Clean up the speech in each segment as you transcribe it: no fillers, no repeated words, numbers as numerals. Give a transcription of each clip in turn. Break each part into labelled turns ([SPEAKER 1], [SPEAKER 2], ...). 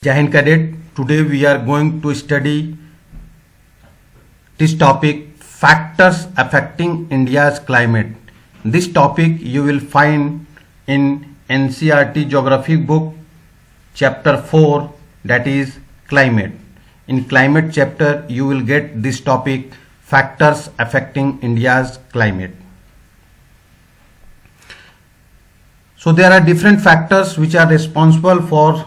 [SPEAKER 1] Jai Hind Cadet, today we are going to study this topic, factors affecting India's climate. This topic you will find in NCERT Geography book chapter 4, that is climate. In climate chapter you will get this topic, factors affecting India's climate. So there are different factors which are responsible for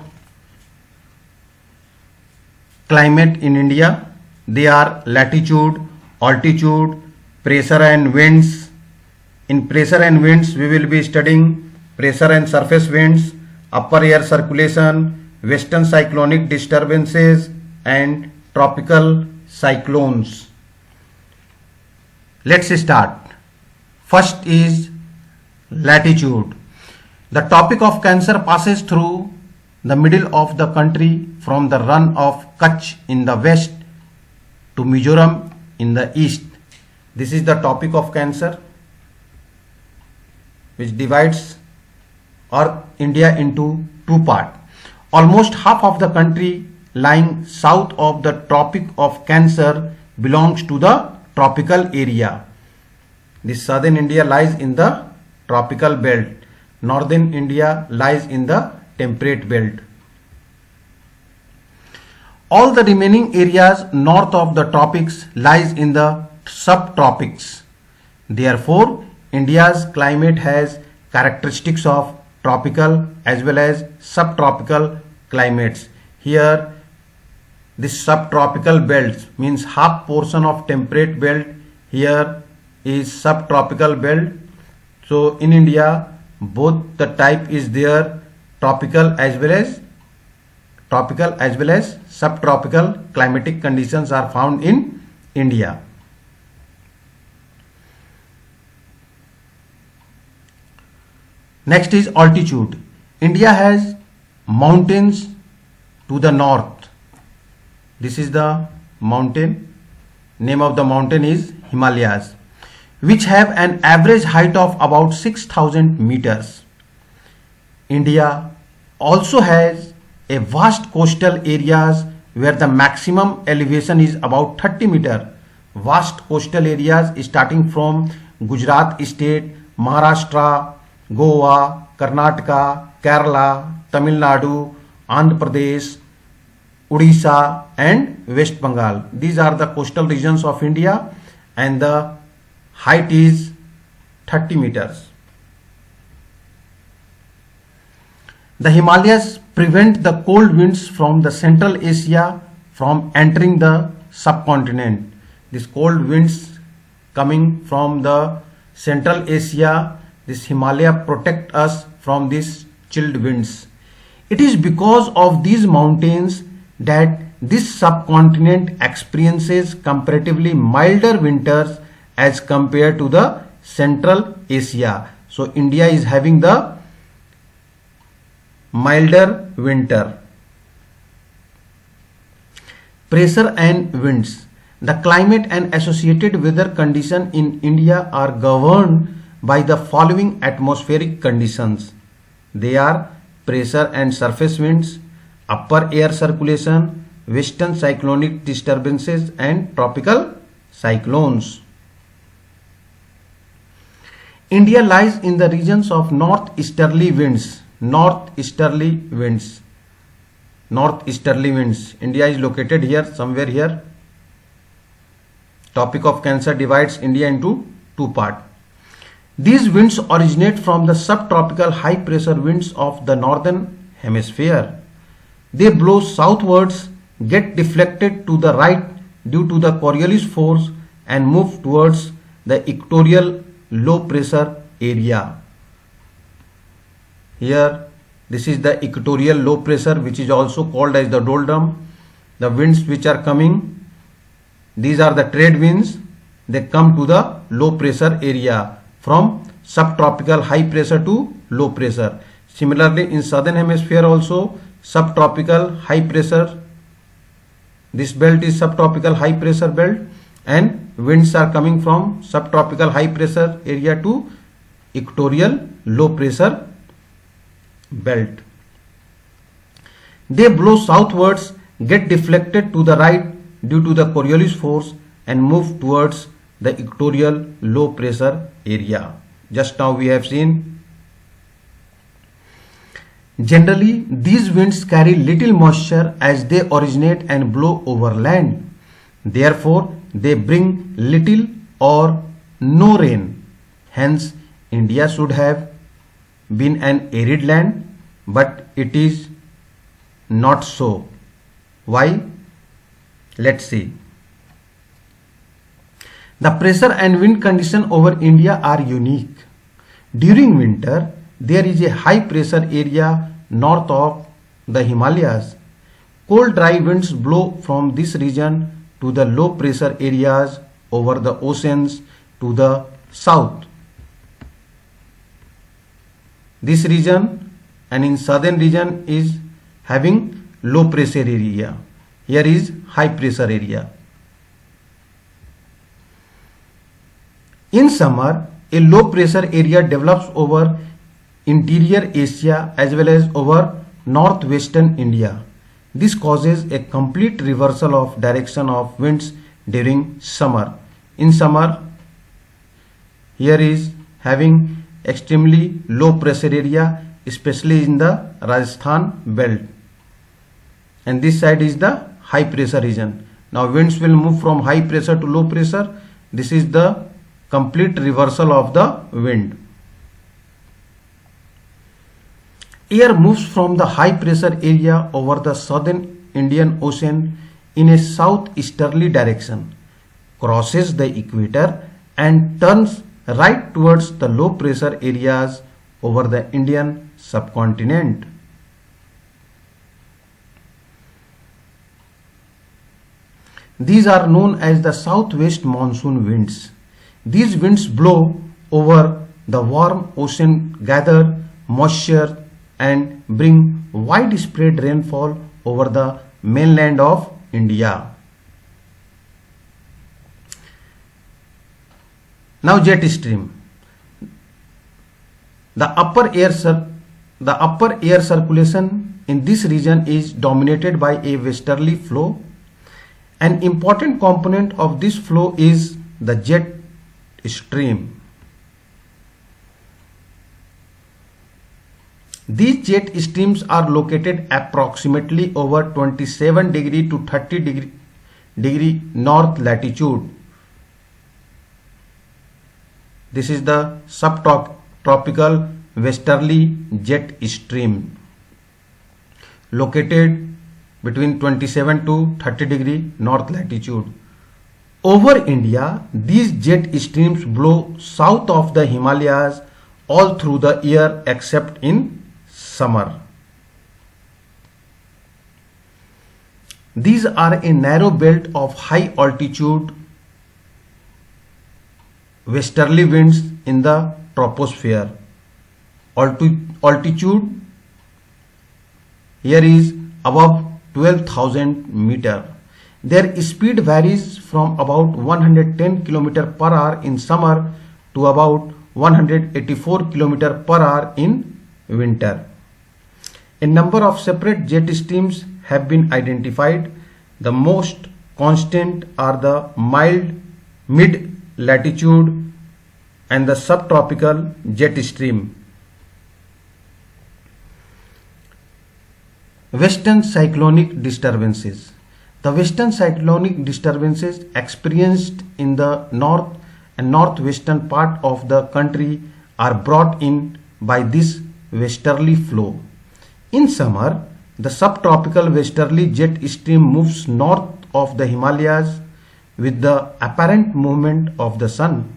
[SPEAKER 1] climate in India. They are latitude, altitude, pressure and winds. In pressure and winds we will be studying pressure and surface winds, upper air circulation, western cyclonic disturbances and tropical cyclones. Let's start. First is latitude. The Tropic of Cancer passes through the middle of the country from the run of Kutch in the west to Mizoram in the east. This is the Tropic of Cancer, which divides India into two parts. Almost half of the country lying south of the Tropic of Cancer belongs to the tropical area. The southern India lies in the tropical belt. Northern India lies in the temperate belt. All the remaining areas north of the tropics lies in the subtropics. Therefore, India's climate has characteristics of tropical as well as subtropical climates. Here, this subtropical belt means half portion of temperate belt. Here is subtropical belt. So in India, both the type is there, tropical as well as subtropical climatic conditions are found in India. Next is altitude. India has mountains to the north. This is the mountain. Name of the mountain is Himalayas, which have an average height of about 6,000 meters. India also has a vast coastal areas where the maximum elevation is about 30 meters. Vast coastal areas starting from Gujarat state, Maharashtra, Goa, Karnataka, Kerala, Tamil Nadu, Andhra Pradesh, Odisha and West Bengal. These are the coastal regions of India and the height is 30 meters. The Himalayas prevent the cold winds from the Central Asia from entering the subcontinent. These cold winds coming from the Central Asia, this Himalaya protect us from these chilled winds. It is because of these mountains that this subcontinent experiences comparatively milder winters as compared to the Central Asia. So India is having the milder winter. Pressure and winds. The climate and associated weather condition in India are governed by the following atmospheric conditions. They are pressure and surface winds, upper air circulation, western cyclonic disturbances and tropical cyclones. India lies in the regions of northeasterly winds. Northeasterly winds. India is located here, somewhere here. Tropic of Cancer divides India into two parts. These winds originate from the subtropical high pressure winds of the northern hemisphere. They blow southwards, get deflected to the right due to the Coriolis force and move towards the equatorial low pressure area. Here this is the equatorial low pressure, which is also called as the doldrum. The winds which are coming, these are the trade winds. They come to the low pressure area from subtropical high pressure to low pressure. Similarly in southern hemisphere also subtropical high pressure. This belt is subtropical high pressure belt and winds are coming from subtropical high pressure area to equatorial low pressure belt. They blow southwards, get deflected to the right due to the Coriolis force and move towards the equatorial low pressure area. Just now we have seen. Generally, these winds carry little moisture as they originate and blow over land. Therefore, they bring little or no rain. Hence, India should have been an arid land, but it is not so. Why? Let's see. The pressure and wind condition over India are unique. During winter, there is a high pressure area north of the Himalayas. Cold dry winds blow from this region to the low pressure areas over the oceans to the south. This region and in southern region is having low pressure area. Here is high pressure area. In summer, a low pressure area develops over interior Asia as well as over northwestern India. This causes a complete reversal of direction of winds during summer. In summer, here is having extremely low pressure area, especially in the Rajasthan belt. And this side is the high pressure region. Now winds will move from high pressure to low pressure. This is the complete reversal of the wind. Air moves from the high pressure area over the southern Indian Ocean in a southeasterly direction, crosses the equator and turns right towards the low pressure areas over the Indian subcontinent. These are known as the southwest monsoon winds. These winds blow over the warm ocean, gather moisture and bring widespread rainfall over the mainland of India. Now jet stream. The upper air circulation in this region is dominated by a westerly flow. An important component of this flow is the jet stream. These jet streams are located approximately over 27 degree to 30 degree north latitude. This is the subtropical westerly jet stream located between 27 to 30 degree north latitude. Over India, these jet streams blow south of the Himalayas all through the year except in summer. These are a narrow belt of high altitude westerly winds in the troposphere. Altitude here is above 12,000 meter. Their speed varies from about 110 km per hour in summer to about 184 km per hour in winter. A number of separate jet streams have been identified. The most constant are the mild mid latitude and the subtropical jet stream. Western cyclonic disturbances. The western cyclonic disturbances experienced in the north and northwestern part of the country are brought in by this westerly flow. In summer, the subtropical westerly jet stream moves north of the Himalayas with the apparent movement of the sun.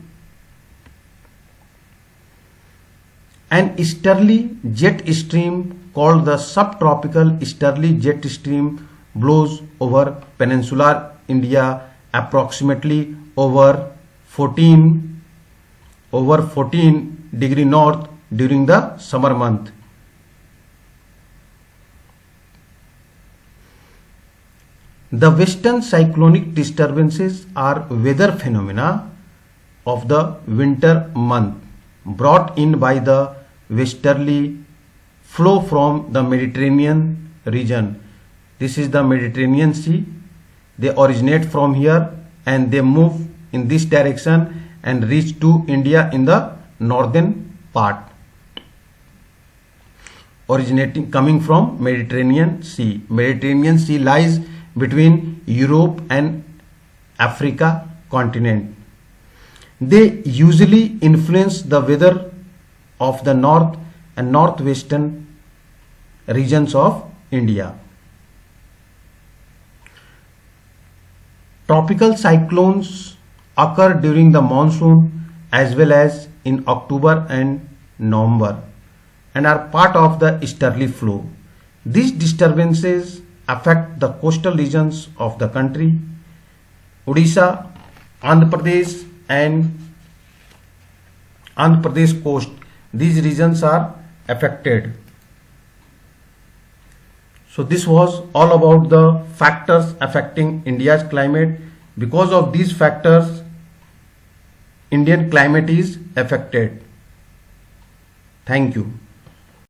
[SPEAKER 1] An easterly jet stream called the subtropical easterly jet stream blows over peninsular India approximately over 14 degree north during the summer month. The western cyclonic disturbances are weather phenomena of the winter month brought in by the westerly flow from the Mediterranean region. This is the Mediterranean Sea. They originate from here and they move in this direction and reach to India in the northern part. Originating coming from Mediterranean Sea. Mediterranean Sea lies between Europe and Africa continent. They usually influence the weather of the north and northwestern regions of India. Tropical cyclones occur during the monsoon as well as in October and November and are part of the easterly flow. These disturbances affect the coastal regions of the country. Odisha, Andhra Pradesh and Andhra Pradesh coast. These regions are affected. So this was all about the factors affecting India's climate. Because of these factors, Indian climate is affected. Thank you.